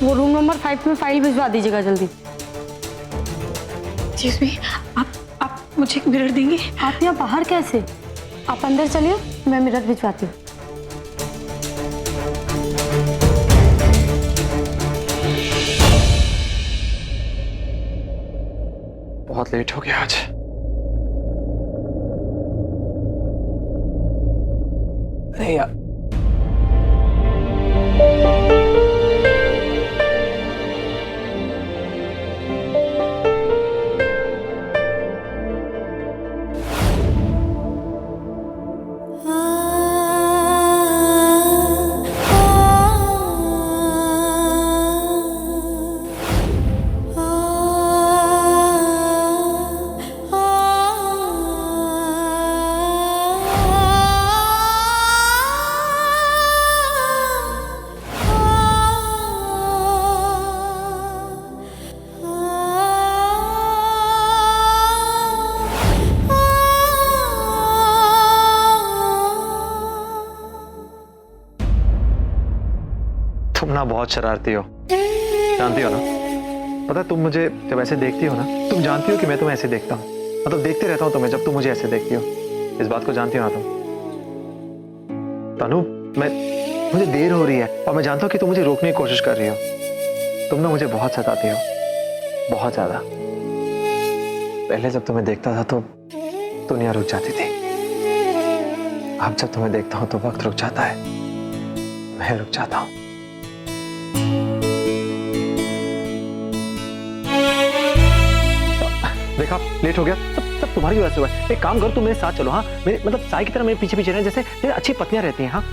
वो room number 5 में file भिजवा दीजिएगा जल्दी। एक्सक्यूज मी, आप मुझे एक मिरर देंगे? आप यहाँ बाहर कैसे? आप अंदर चलिए, मैं मिरर भिजवाती हूँ। बहुत लेट हो गया आज। अरे यार, तुम ना बहुत शरारती हो, जानती हो ना। पता है, तुम मुझे जब ऐसे देखती हो ना, तुम जानती हो कि मैं तुम्हें ऐसे देखता हूँ, मतलब देखते रहता हूँ तुम्हें जब तुम मुझे ऐसे देखती हो। इस बात को जानती हो ना तुम। तनु, मुझे देर हो रही है और मैं जानता हूँ कि तुम मुझे रोकने की कोशिश कर रही हो। तुम ना मुझे बहुत सताती हो, बहुत ज्यादा। पहले जब तुम्हें देखता था तो दुनिया रुक जाती थी। अब जब तुम्हें देखता हूँ तो वक्त रुक जाता है, मैं रुक जाता हूँ। देखा, लेट हो गया, सब तुम्हारी वजह से हुआ है। एक काम करो, तुम मेरे साथ चलो। हाँ, मेरे मतलब साई की तरह मेरे पीछे पीछे रहे, जैसे अच्छी पत्नियां रहती हैं। हाँ,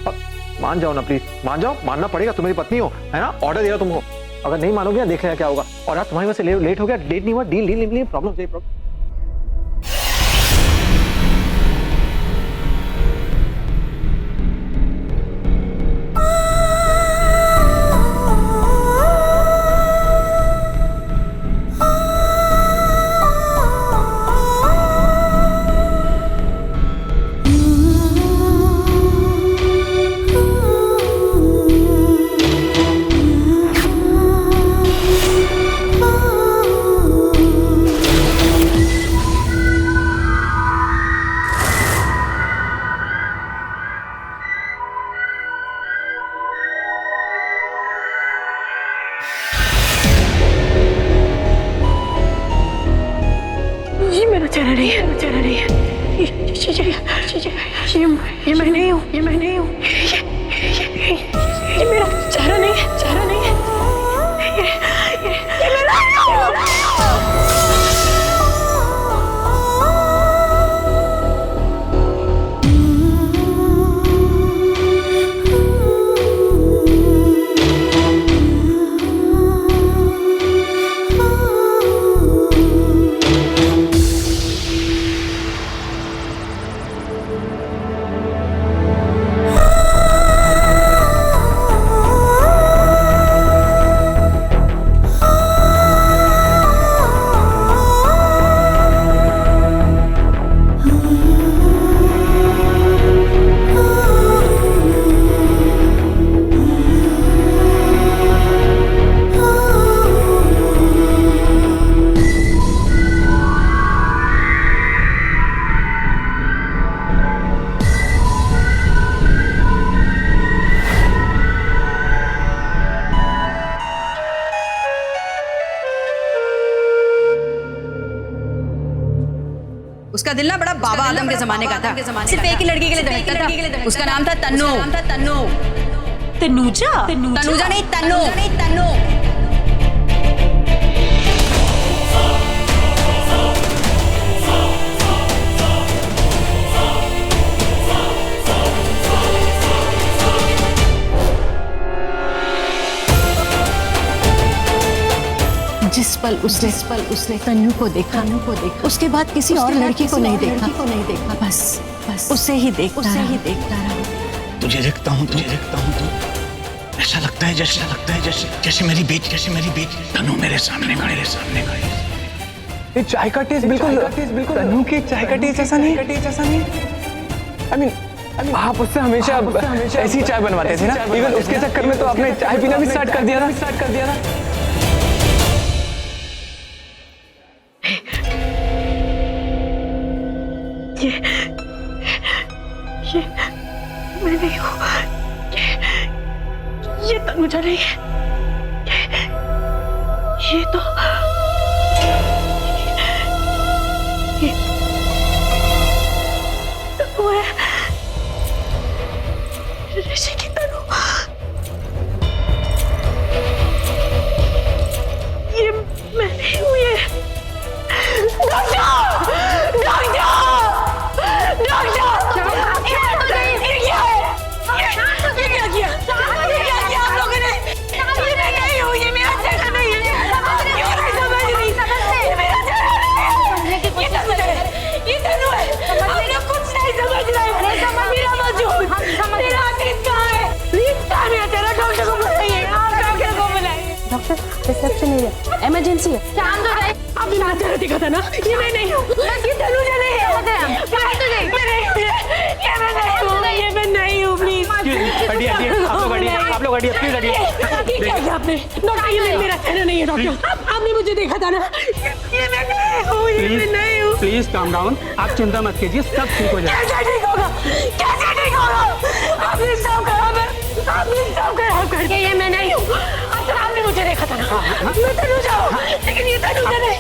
मान जाओ ना प्लीज, मान जाओ। मानना पड़ेगा, तुम मेरी पत्नी हो, है ना। ऑर्डर दे रहा तुमको, अगर नहीं मानोगे ना, देख लेना क्या होगा। और आज तुम्हारी वजह से लेट हो गया, डेट नहीं हुआ, डील प्रॉब्लम। चेहरा नहीं है, चेहरा नहीं है। ये मैं नहीं हूँ, ये मैं नहीं हूँ। ये मेरा चेहरा नहीं है, चेहरा नहीं है। ये मेरा उसका दिल ना बड़ा बाबा आदम के जमाने का था, सिर्फ एक ही लड़की के लिए धड़कता था। उसका नाम था तन्नू। तनुजा? तनुजा नहीं, तन्नू। जिस पल उसने तन्नू को देखा, उसके बाद किसी और लड़की को नहीं देखा। बस उसे ही देखता रहा। तुझे देखता हूँ तो ऐसा लगता है जैसे मेरी बेटी तनु मेरे सामने खड़ी। ये चाय का टेस्ट बिल्कुल तनु की चाय का टेस्ट ऐसा नहीं। आप उससे हमेशा ऐसी चाय बनवाते थे ना, इवन उसके चक्कर में तो आपने चाय पीना भी स्टार्ट कर दिया ना। ये मैं नहीं हूँ, ये तनुजा नहीं है, ये तो ये तनु है, ऋषि की तनु। ये मैं नहीं हूँ, ये रिसेप्शन एरिया इमरजेंसी है। शांत हो जाए। आपने नाच रहा दिखा था ना, ये मैं नहीं हूँ, ये तनुजा नहीं है, ये मैं नहीं हूँ, प्लीज। आप लोग हटिए, प्लीज हटिए। क्या किया आपने? डॉक्टर, ये मेरा चेहरा नहीं है डॉक्टर, आपने मुझे देखा था ना, ये मैं नहीं हूँ, ये मैं नहीं हूँ। प्लीज काम डाउन, आप चिंता मत कीजिए, सब ठीक हो जाएगा। कैसे ठीक होगा? कैसे ठीक होगा? आपने सब खराब करके, ये मैं नहीं हूँ। आपने मुझे देखा था ना, मैं तनुजा हूँ, लेकिन ये तनुजा नहीं।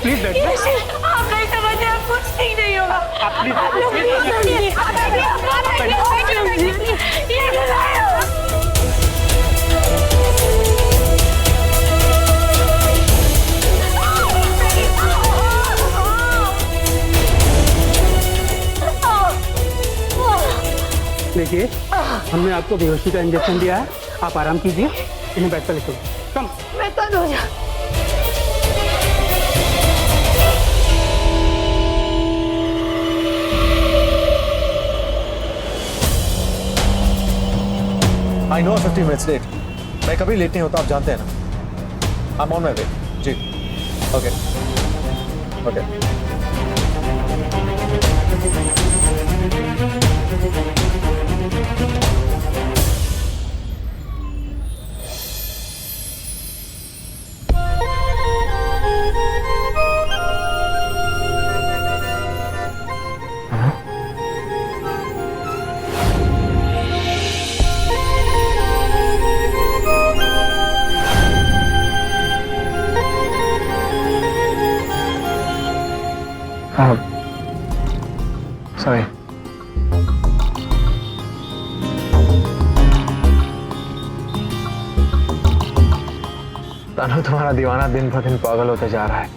आप नहीं समझे, आप कुछ ठीक नहीं होगा। आप लोग देखिए, हमने आपको बेहोशी का इंजेक्शन दिया है, आप आराम कीजिए, इन्हें बेड पर लेकर कम। मैं Tanuja. I know 50 minutes late. मैं कभी लेट नहीं होता, आप जानते हैं ना। I'm on my way. Ji, okay. Sorry. तानू, तुम्हारा दीवाना दिन ब दिन पागल होता जा रहा है।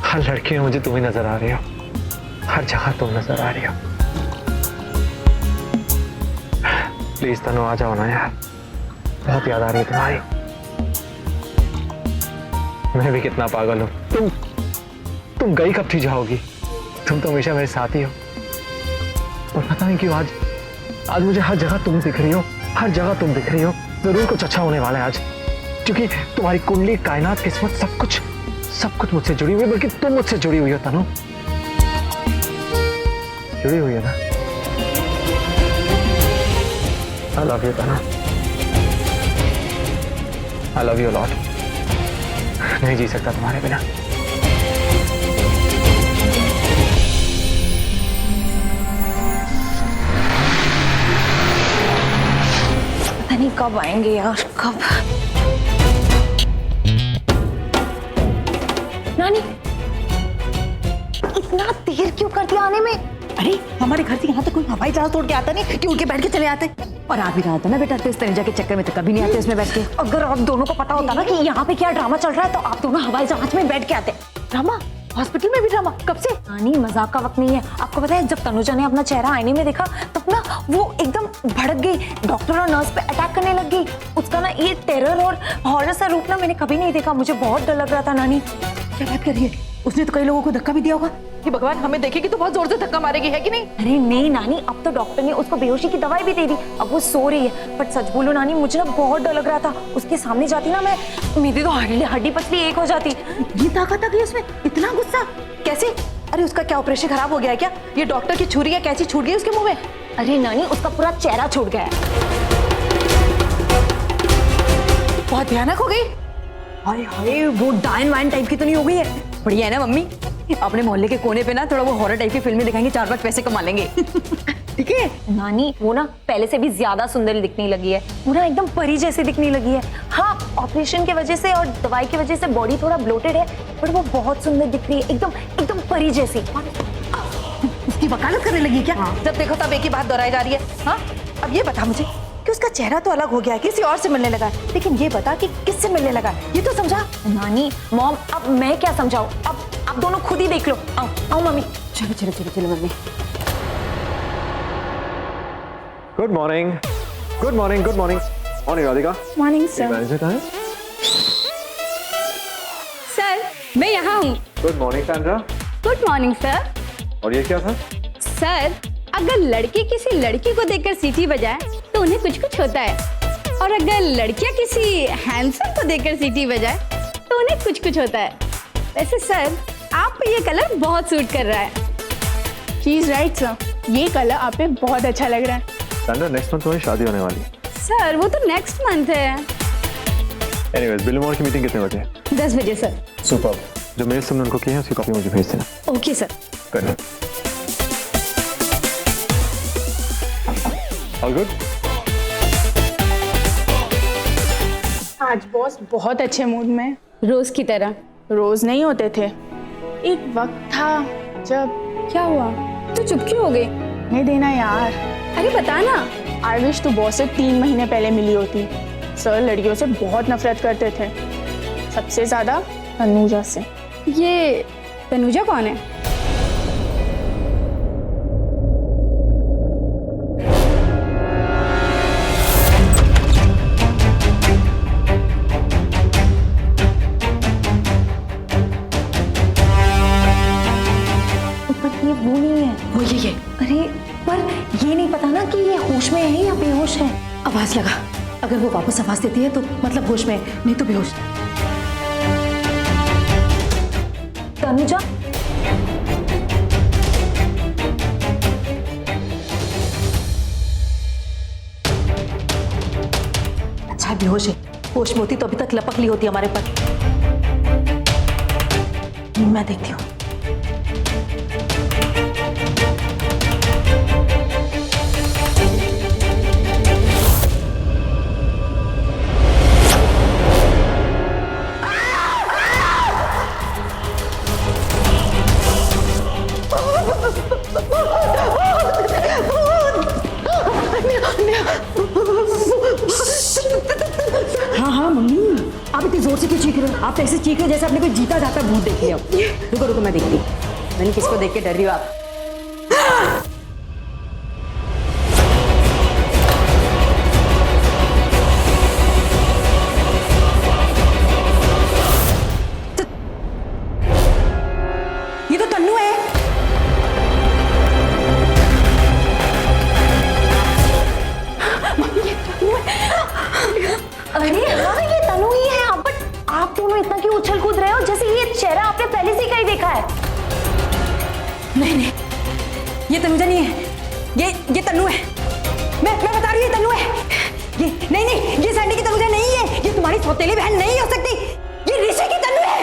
हर लड़की में मुझे तुम ही नजर आ रही हो, हर जगह तुम नजर आ रही हो। प्लीज तानू, आ जाओ ना यार, बहुत याद आ रही है तुम्हारी। मैं भी कितना पागल हूं। तुम गई कब थी जाओगी? तुम तो हमेशा मेरे साथ ही हो, और पता नहीं क्यों आज मुझे हर जगह तुम दिख रही हो, हर जगह तुम दिख रही हो। जरूर कुछ अच्छा होने वाला है आज, क्योंकि तुम्हारी कुंडली, कायनात, किस्मत, सब कुछ मुझसे जुड़ी हुई है, बल्कि तुम मुझसे जुड़ी हुई हो तनु, जुड़ी हुई है ना। I love you Tanu, I love you a lot। नहीं जी सकता तुम्हारे बिना। पता नहीं कब आएंगे यार, कब। नानी, इतना देर क्यों कर दिया आने में? अरे हमारे घर से यहाँ तक कोई हवाई जहाज तोड़ के आता नहीं कि उनके बैठ के चले आते। और आप भी रहा था ना बेटा, तो इस तनुजा के चक्कर में तो कभी नहीं आते इसमें बैठ के। अगर आप दोनों को पता होता ना कि यहाँ पे क्या ड्रामा चल रहा है, तो आप दोनों हवाई जहाज में बैठ के आते। ड्रामा? हॉस्पिटल में भी ड्रामा? कब से? नानी, मजाक का वक्त नहीं है। आपको पता है, जब तनुजा ने अपना चेहरा आईने में देखा, तब ना वो एकदम भड़क गई, डॉक्टर और नर्स पे अटैक करने लग गई। उसका ना ये टेरर और हॉरर सा रूप ना मैंने कभी नहीं देखा, मुझे बहुत डर लग रहा था। नानी, क्या बात कर रही है? उसने तो कई लोगों को धक्का भी दिया होगा। ये भगवान, हमें देखेगी तो बहुत जोर से धक्का मारेगी, है कि नहीं? अरे नहीं नानी, अब तो डॉक्टर ने उसको बेहोशी की दवाई भी दे दी, अब वो सो रही है। बट सच बोलो नानी, मुझे ना बहुत डर लग रहा था। उसके सामने जाती ना मैं, मेरी तो हड्डी पसली एक हो जाती। ये ताकत आ गई उसमें, इतना गुस्सा कैसे? अरे उसका क्या ऑपरेशन खराब हो गया है क्या? ये डॉक्टर की छुरी या कैसी छूट गई उसके मुंह में? अरे नानी, उसका पूरा चेहरा छूट गया है। बहुत भयानक हो गई। हाय हाय, वो डायन वाइन टाइप की तो नहीं हो गई है? बढ़िया है ना मम्मी, अपने मोहल्ले के कोने पे ना थोड़ा वो हॉरर टाइप की फिल्में दिखाएंगे, 4-5 पैसे कमा लेंगे। ठीक है नानी, वो ना पहले से भी ज्यादा सुंदर दिखने लगी है, पूरा एकदम परी जैसी दिखने लगी है। हाँ, ऑपरेशन की वजह से और दवाई की वजह से बॉडी थोड़ा ब्लोटेड है, बट वो बहुत सुंदर दिख रही है, एकदम एकदम परी जैसी। उसकी वकालत करने लगी क्या? जब देखो तब एक ही बात दोहराई जा रही है। हाँ, अब ये बता मुझे कि उसका चेहरा तो अलग हो गया है, किसी और से मिलने लगा है, लेकिन ये बता कि किससे मिलने लगा है, ये तो समझा। नानी, मॉम, अब मैं क्या समझाऊं? अब आप दोनों खुद ही देख लो। आओ आओ मम्मी, चलो चलो चलो चलो mummy. Good morning, good morning, good morning. Morning Radhika. Morning sir. Manager कहाँ है? सर मैं यहाँ हूँ। Good morning Sandra. Good morning sir. और ये क्या था? सर, अगर लड़के किसी लड़की को देखकर सीटी बजाए तो उन्हें कुछ कुछ होता है, और अगर लड़कियां किसी हैंडसम को देखकर सीटी बजाए तो उन्हें कुछ कुछ होता है। वैसे सर, आप पे ये कलर बहुत सूट कर रहा है। शी इज राइट सर, ये कलर आप पे बहुत अच्छा लग रहा है। सैंड्रा, नेक्स्ट मंथ तुम्हारी शादी होने वाली है। सर वो तो नेक्स्ट मंथ है। एनीवेज, बिलमोर की मीटिंग कितने बजे? 10 बजे सर। सुपर। जो मेल्स तुमने उनको किए हैं उसकी कॉपी मुझे भेज देना। Okay sir. Good. All good. आज बॉस बहुत अच्छे मूड में। रोज की तरह। रोज नहीं होते थे, एक वक्त था जब। क्या हुआ? तो चुप क्यों हो गई? नहीं देना यार। अरे बता ना। आई विश तू बॉस से 3 महीने पहले मिली होती। सर लड़कियों से बहुत नफरत करते थे, सबसे ज्यादा तनुजा से। ये तनुजा कौन है? ये वो नहीं है। वो ये अरे पर ये नहीं पता ना कि ये होश में है या बेहोश है। आवाज लगा, अगर वो वापस आवाज देती है तो मतलब होश में, नहीं तो बेहोश। तनुजा, अच्छा बेहोश है, होश में होती तो अभी तक लपक ली होती हमारे पर। मैं देखती हूँ। हाँ हाँ मम्मी, आप इतनी जोर से क्यों चीख रहे हो? आप ऐसे चीख रहे हो जैसे आपने कोई जीता जाता भूत देख लिया। रुको रुको, मैं देखती हूँ। मैंने किसको देख के डर रही हो आप? ये तो तन्नू है। अरे हाँ, ये तनु ही है। बट आप दोनों इतना क्यों उछल कूद रहे हो जैसे ये चेहरा आपने पहले से ही कहीं देखा है? नहीं नहीं, ये तनुजा नहीं है, ये तन्नू है। मैं बता रही हूँ, ये तन्नू है। ये नहीं नहीं, ये सैंडी की तनुजा नहीं है, ये तुम्हारी सौतेली बहन नहीं हो सकती, ये ऋषि की तन्नू है।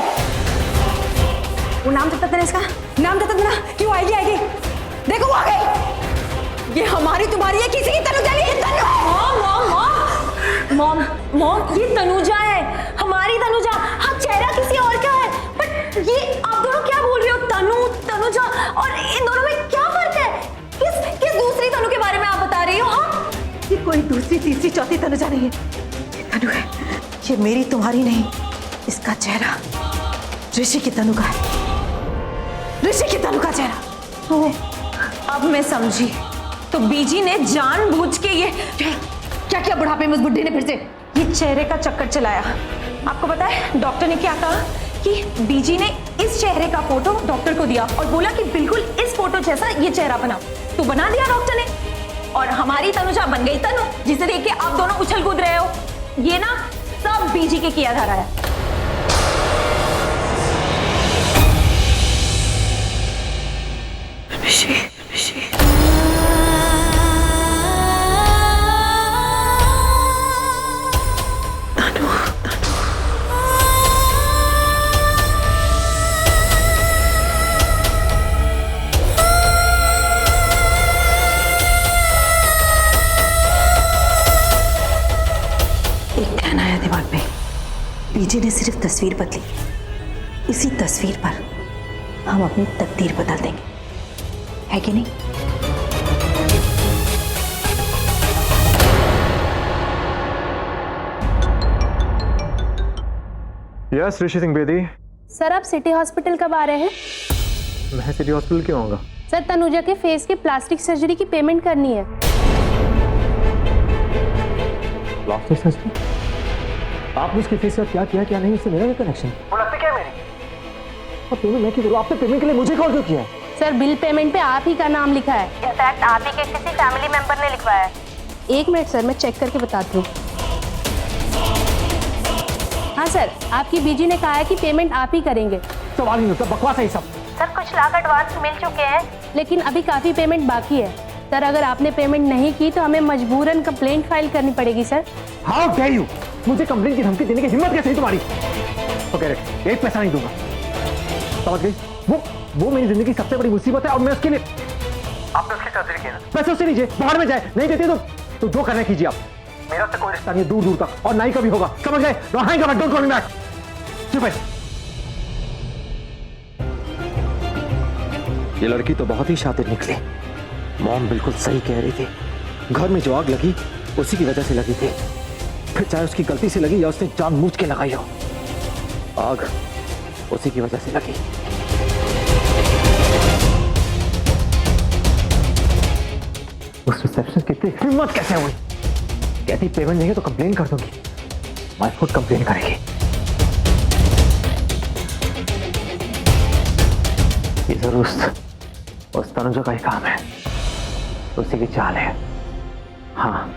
वो नाम जब तक तेरा, इसका नाम जब तक तेरा, क्यों आएगी आएगी? देखो वो आ गई। ये हमारी तुम्हारी है, किसी की तनुजा नहीं है। तन्नू। मॉम मॉम, ये तनुजा है, हमारी तनुजा। हाँ, चेहरा किसी और का है। बट ये आप दोनों क्या बोल रहे हो? तनु, तनुजा, और इन दोनों में क्या फर्क है? किस दूसरी तनु के बारे में आप बता रही हो? हाँ, ये कोई दूसरी तीसरी चौथी तनुजा नहीं है, ये तनु है। ये मेरी तुम्हारी नहीं, इसका चेहरा ऋषि की तनु का है, ऋषि की तनु का चेहरा। अब मैं समझी। तो बीजी ने जानबूझ के ये क्या क्या बुढ़ापे में उस बुढ़ी ने फिर से ये चेहरे का चक्कर चलाया। आपको पता है डॉक्टर ने क्या कहा? कि बीजी ने इस चेहरे का फोटो डॉक्टर को दिया और बोला कि बिल्कुल इस फोटो जैसा ये चेहरा बना। तो बना दिया डॉक्टर ने, और हमारी तनुजा बन गई तनु, जिसे देख के आप दोनों उछल कूद रहे हो। ये ना सब बीजी के किया धारा है। एक ध्यान आया दिमाग में। बीजी ने सिर्फ तस्वीर बदली, इसी तस्वीर पर हम अपनी तकदीर बदल देंगे, है कि नहीं? यस ऋषि सिंह बेदी। सर आप सिटी हॉस्पिटल कब आ रहे हैं? मैं सिटी हॉस्पिटल क्यों आऊंगा? सर तनुजा के फेस की प्लास्टिक सर्जरी की पेमेंट करनी है। Plastic surgery? आपने उसके फेस का क्या किया क्या नहीं, इससे मेरा क्या कनेक्शन? क्या मेरी? और पेमेंट मैं क्यों करूं? आपने पेमेंट के लिए मुझे कॉल क्यों किया है? सर बिल पेमेंट पे आप ही का नाम लिखा है। इनफैक्ट आप ही के किसी फैमिली मेंबर ने लिखवाया है। एक मिनट सर, मैं चेक करके बताती हूँ। हाँ सर, आपकी बीजी ने कहा है कि पेमेंट आप ही करेंगे। सवाल ही नहीं होता, बकवास है ये सब। सर कुछ लाख एडवांस मिल चुके हैं, लेकिन अभी काफी पेमेंट बाकी है। सर अगर आपने पेमेंट नहीं की तो हमें मजबूरन कंप्लेंट फाइल करनी पड़ेगी सर। How dare you! मुझे कंप्लेंट की धमकी देने की हिम्मत कैसे है तुम्हारी? ओके, एक पैसा नहीं दूंगा, समझ गई? वो मेरी जिंदगी की सबसे बड़ी मुसीबत है और मैं उसके लिए आपने उसकी सर्जरी की ना, पैसे उससे लीजिए, बाहर में जाए, नहीं देते तो जो करना कीजिए आप। मेरा उससे कोई रिश्ता नहीं है दूर दूर तक, और ना ही कभी होगा, समझ गए? Don't call me back. चुप है। ये लड़की तो बहुत ही शातिर निकली। मॉम बिल्कुल सही कह रही थी, घर में जो आग लगी उसी की वजह से लगी थी, फिर चाहे उसकी गलती से लगी या उसने जानबूझ के लगाई हो, आग उसी की वजह से लगी। उस रिसेप्शन की इतनी हिम्मत कैसे हुई? कहती पेमेंट नहीं है तो कंप्लेन कर दूंगी, माय खुद कंप्लेन करेगी। ये जरूर उस तनुजा का ही काम है, उसी की चाल है। हाँ,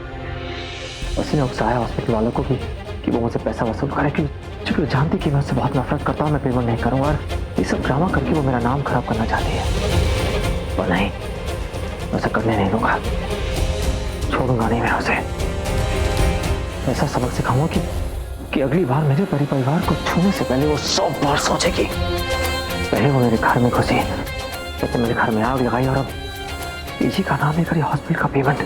उसने उकसाया हॉस्पिटल वालों को कि वो मुझसे पैसा वसूल करे, क्योंकि वो जानती कि मैं उससे बहुत नफरत करता हूँ, मैं पेमेंट नहीं करूँगा, और ये सब ड्रामा करके वो मेरा नाम खराब करना चाहती है। पर नहीं, मैं उसे करने नहीं दूंगा, छोड़ूंगा नहीं मैं उसे। ऐसा सबक सिखाऊंगा कि अगली बार मेरे परिवार को छूने से पहले वो 100 बार सोचेगी। पहले वो मेरे घर में घुसी, तो मेरे घर में आग लगाई, और अब इसी का नाम लेकर हॉस्पिटल का पेमेंट।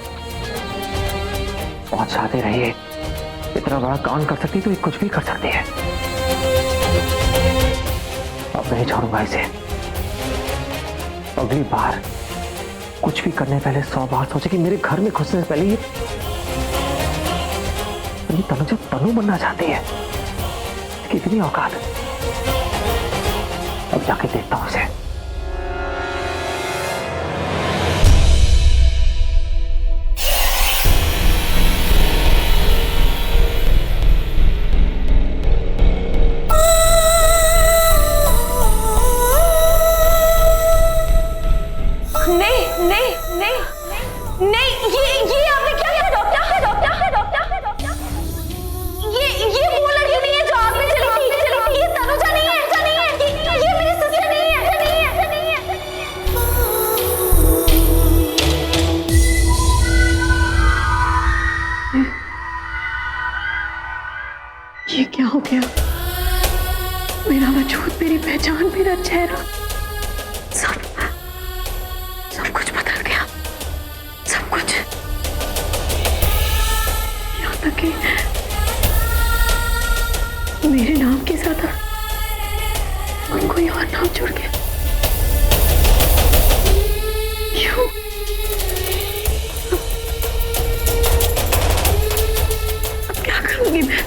बहुत चाहते रहिए, इतना बड़ा कांड कर सकती तो ये कुछ भी कर सकती है। अब नहीं छोड़ूंगा इसे। अगली बार कुछ भी करने पहले 100 बार सोचे कि मेरे घर में घुसने से पहले ये तनुजा तनु बनना चाहती है। कितनी औकात। अब जाके देखता हूं इसे। ये क्या हो गया? मेरा वजूद, मेरी पहचान, मेरा चेहरा, सब कुछ बदल गया, सब कुछ। यहाँ तक कि मेरे नाम के साथ अब कोई और नाम जुड़ गया। क्यों? अब क्या करूंगी मैं?